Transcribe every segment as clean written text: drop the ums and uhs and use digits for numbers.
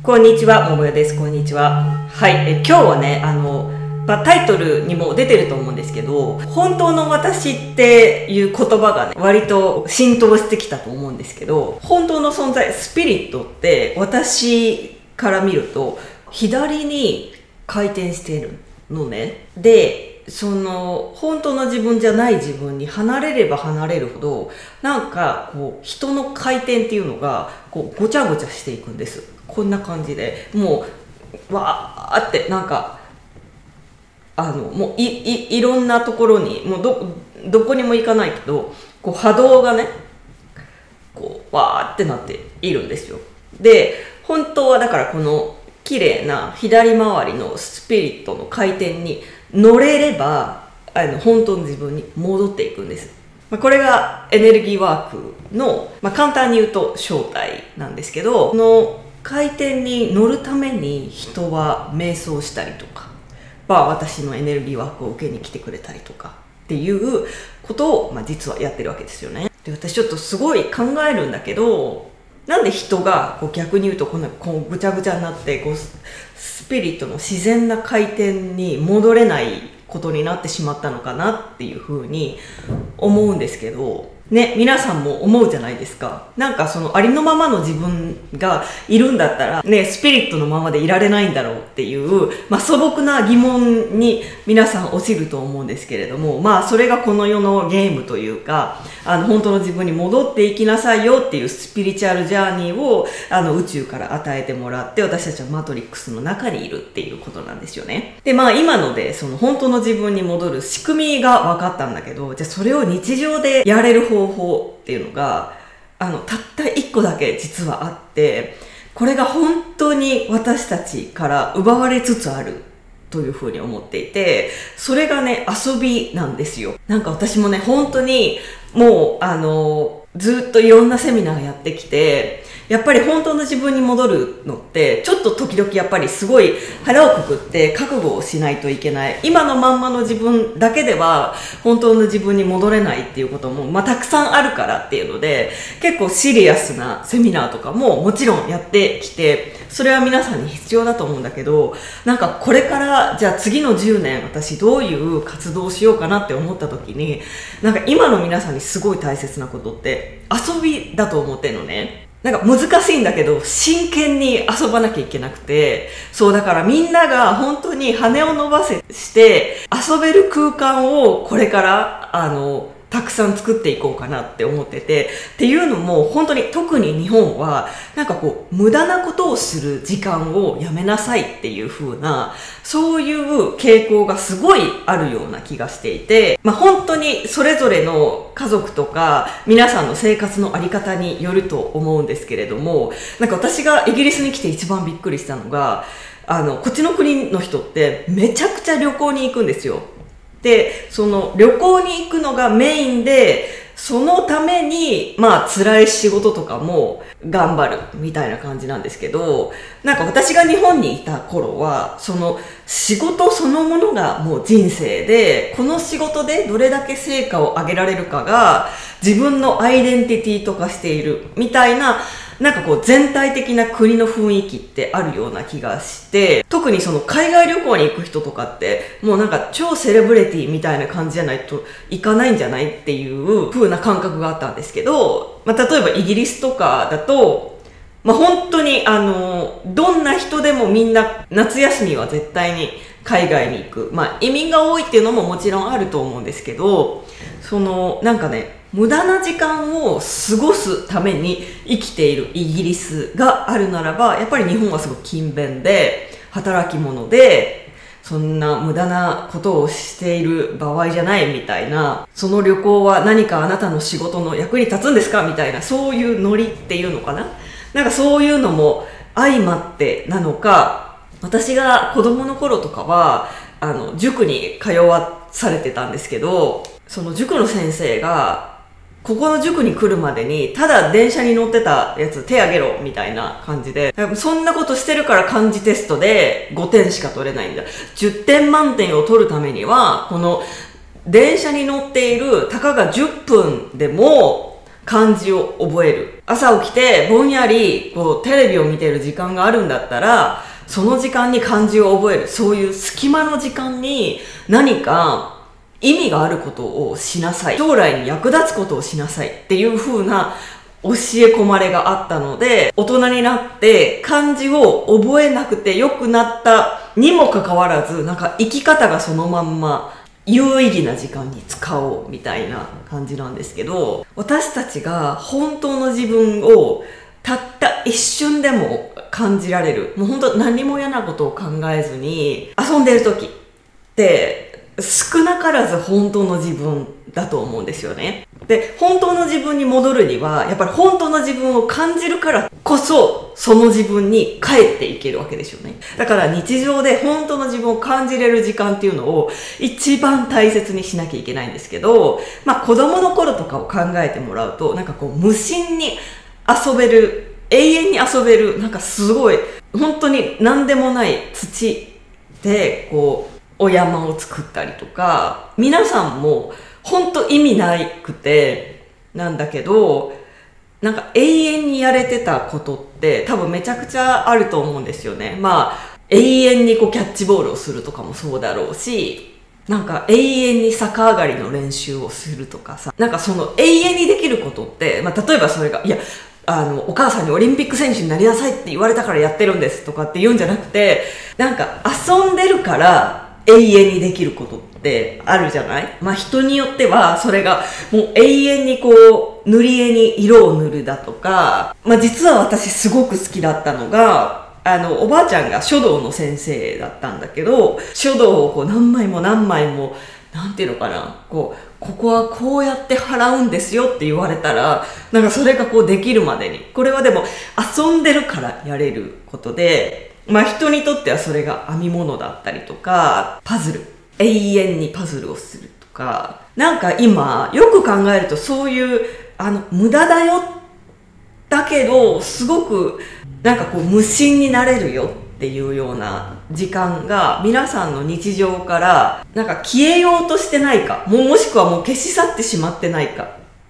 こんにちは、ももよです。こんにちは。はい、今日はね、タイトルにも出てると思うんですけど、本当の私っていう言葉がね、割と浸透してきたと思うんですけど、本当の存在、スピリットって私から見ると、左に回転しているのね。で、本当の自分じゃない自分に離れれば離れるほど、なんか人の回転っていうのがごちゃごちゃしていくんです。こんな感じでもうわーってなんかもういろんなところにもうどこにも行かないけど波動がねわーってなっているんですよ。で本当はだからこの綺麗な左回りのスピリットの回転に乗れれば本当の自分に戻っていくんです。これがエネルギーワークの、簡単に言うと正体なんですけど、この回転に乗るために人は瞑想したりとか、私のエネルギーワークを受けに来てくれたりとかっていうことを、実はやってるわけですよね。で私ちょっとすごい考えるんだけど、なんで人が逆に言うとこんなぐちゃぐちゃになってスピリットの自然な回転に戻れないことになってしまったのかなっていうふうに思うんですけどね、皆さんも思うじゃないですか。なんかそのありのままの自分がいるんだったらね、スピリットのままでいられないんだろうっていう、素朴な疑問に皆さん落ちると思うんですけれども、それがこの世のゲームというか、本当の自分に戻っていきなさいよっていうスピリチュアルジャーニーを宇宙から与えてもらって、私たちはマトリックスの中にいるっていうことなんですよね。で今のでその本当の自分に戻る仕組みが分かったんだけど、じゃあそれを日常でやれる方法っていうのがたった一個だけ実はあって、これが本当に私たちから奪われつつあるというふうに思っていて、それがね、遊びなんですよ。なんか私もね、本当にもうずっといろんなセミナーやってきて、やっぱり本当の自分に戻るのってちょっと時々やっぱりすごい腹をくくって覚悟をしないといけない。今のまんまの自分だけでは本当の自分に戻れないっていうこともたくさんあるからっていうので、結構シリアスなセミナーとかももちろんやってきて、それは皆さんに必要だと思うんだけど、なんかこれからじゃあ次の10年私どういう活動をしようかなって思った時に、なんか今の皆さんにすごい大切なことって遊びだと思ってるのね。なんか難しいんだけど真剣に遊ばなきゃいけなくて、そうだからみんなが本当に羽を伸ばして遊べる空間をこれからたくさん作っていこうかなって思ってて、っていうのも本当に特に日本はなんか無駄なことをする時間をやめなさいっていう風な、そういう傾向がすごいあるような気がしていて、本当にそれぞれの家族とか皆さんの生活のあり方によると思うんですけれども、なんか私がイギリスに来て一番びっくりしたのが、こっちの国の人ってめちゃくちゃ旅行に行くんですよ。で、その旅行に行くのがメインで、そのために、辛い仕事とかも頑張るみたいな感じなんですけど、なんか私が日本にいた頃は、その仕事そのものがもう人生で、この仕事でどれだけ成果を上げられるかが自分のアイデンティティとかしているみたいな、なんか全体的な国の雰囲気ってあるような気がして、特にその海外旅行に行く人とかってもうなんか超セレブリティみたいな感じじゃないと行かないんじゃないっていう風な感覚があったんですけど、例えばイギリスとかだと本当にどんな人でもみんな夏休みは絶対に海外に行く。移民が多いっていうのももちろんあると思うんですけど、なんかね、無駄な時間を過ごすために生きているイギリスがあるならば、やっぱり日本はすごく勤勉で働き者で、そんな無駄なことをしている場合じゃないみたいな、その旅行は何かあなたの仕事の役に立つんですかみたいな、そういうノリっていうのかな。なんかそういうのも相まってなのか、私が子供の頃とかは塾に通わされてたんですけど、その塾の先生がここの塾に来るまでにただ電車に乗ってたやつ手挙げろみたいな感じで、そんなことしてるから漢字テストで5点しか取れないんだ、10点満点を取るためにはこの電車に乗っているたかが10分でも漢字を覚える。朝起きてぼんやりこうテレビを見てる時間があるんだったら、その時間に漢字を覚える、そういう隙間の時間に何か意味があることをしなさい、将来に役立つことをしなさいっていう風な教え込まれがあったので、大人になって漢字を覚えなくて良くなったにもかかわらず、なんか生き方がそのまんま有意義な時間に使おうみたいな感じなんですけど、私たちが本当の自分をたった一瞬でも感じられる、もう本当何も嫌なことを考えずに遊んでる時って少なからず本当の自分だと思うんですよね。で、本当の自分に戻るにはやっぱり本当の自分を感じるからこそ、その自分に帰っていけるわけですよね。だから日常で本当の自分を感じれる時間っていうのを一番大切にしなきゃいけないんですけど、子供の頃とかを考えてもらうと、なんかこう無心に遊べる、永遠に遊べる、なんかすごい本当に何でもない土でこうお山を作ったりとか、皆さんも本当意味なくてなんだけど、なんか永遠にやれてたことって多分めちゃくちゃあると思うんですよね。永遠にこうキャッチボールをするとかもそうだろうし、なんか永遠に逆上がりの練習をするとかさ、なんかその永遠にできることって、例えばそれが、いや、お母さんにオリンピック選手になりなさいって言われたからやってるんですとかって言うんじゃなくて、なんか遊んでるから永遠にできることってあるじゃない？人によってはそれがもう永遠にこう塗り絵に色を塗るだとか、実は私すごく好きだったのが、おばあちゃんが書道の先生だったんだけど、書道をこう何枚も何枚も、なんていうのかな、ここはこうやって払うんですよって言われたら、なんかそれがこうできるまでに、これはでも遊んでるからやれることで、人にとってはそれが編み物だったりとか、パズル、永遠にパズルをするとか、なんか今よく考えるとそういう無駄だよ、だけどすごくなんかこう無心になれるよっていうような時間が皆さんの日常からなんか消えようとしてないか、もしくはもう消し去ってしまってないかっ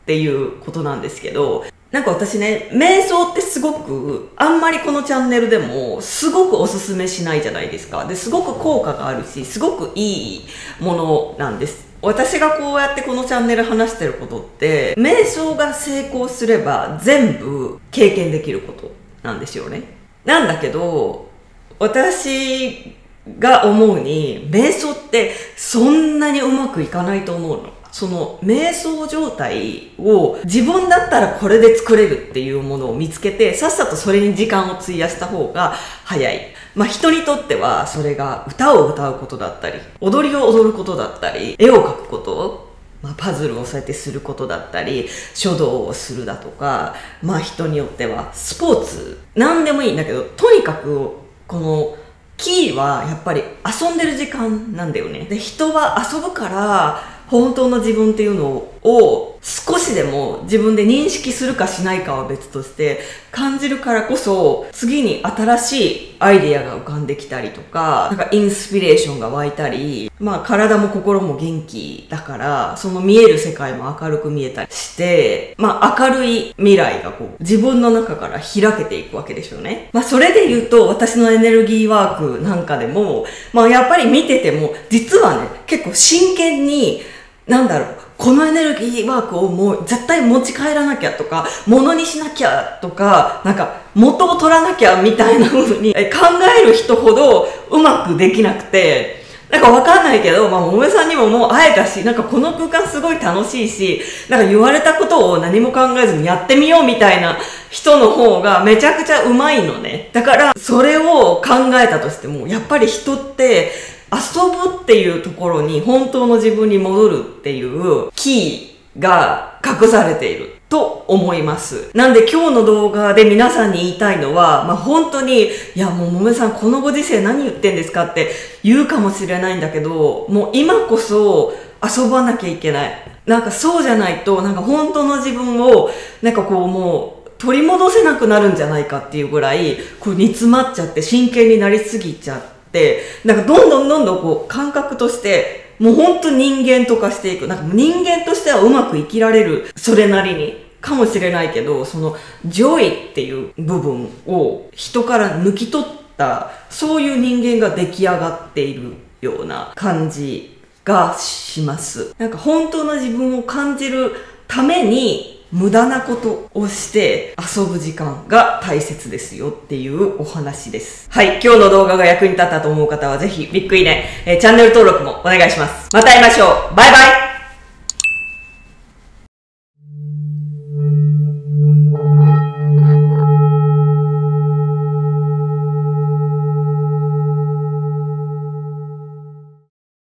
ていうことなんですけど、なんか私ね、瞑想ってすごくあんまりこのチャンネルでもすごくおすすめしないじゃないですか。ですごく効果があるし、すごくいいものなんです。私がこうやってこのチャンネル話してることって、瞑想が成功すれば全部経験できることなんですよね。なんだけど、私が思うに、瞑想ってそんなにうまくいかないと思うの。その瞑想状態を自分だったらこれで作れるっていうものを見つけて、さっさとそれに時間を費やした方が早い。人にとってはそれが歌を歌うことだったり、踊りを踊ることだったり、絵を描くこと、パズルをそうやってすることだったり、書道をするだとか、人によってはスポーツ、なんでもいいんだけど、とにかくこのキーはやっぱり遊んでる時間なんだよね。で、人は遊ぶから本当の自分っていうのを少しでも自分で認識するかしないかは別として感じるからこそ、次に新しいアイデアが浮かんできたりとか、なんかインスピレーションが湧いたり、体も心も元気だから、その見える世界も明るく見えたりして、明るい未来がこう自分の中から開けていくわけでしょうね。それで言うと、私のエネルギーワークなんかでも、やっぱり見てても、実はね、結構真剣に、このエネルギーワークをもう絶対持ち帰らなきゃとか、物にしなきゃとか、なんか元を取らなきゃみたいな風に考える人ほどうまくできなくて、なんかわかんないけど、もめさんにももう会えたし、なんかこの空間すごい楽しいし、なんか言われたことを何も考えずにやってみようみたいな人の方がめちゃくちゃうまいのね。だからそれを考えたとしても、やっぱり人って遊ぶっていうところに本当の自分に戻るっていうキーが隠されていると思います。なんで今日の動画で皆さんに言いたいのは、本当に、いやもうもめさんこのご時世何言ってんですかって言うかもしれないんだけど、もう今こそ遊ばなきゃいけない。なんかそうじゃないと、なんか本当の自分を、なんかこうもう取り戻せなくなるんじゃないかっていうぐらい、こう煮詰まっちゃって真剣になりすぎちゃって、なんかどんどんこう感覚として、もうほんと人間とかしていく。なんか人間としてはうまく生きられる。それなりに。かもしれないけど、そのジョイっていう部分を人から抜き取った、そういう人間が出来上がっているような感じがします。なんか本当の自分を感じるために無駄なことをして遊ぶ時間が大切ですよっていうお話です。はい、今日の動画が役に立ったと思う方はぜひビッグいいね、チャンネル登録もお願いします。また会いましょう。バイバイ。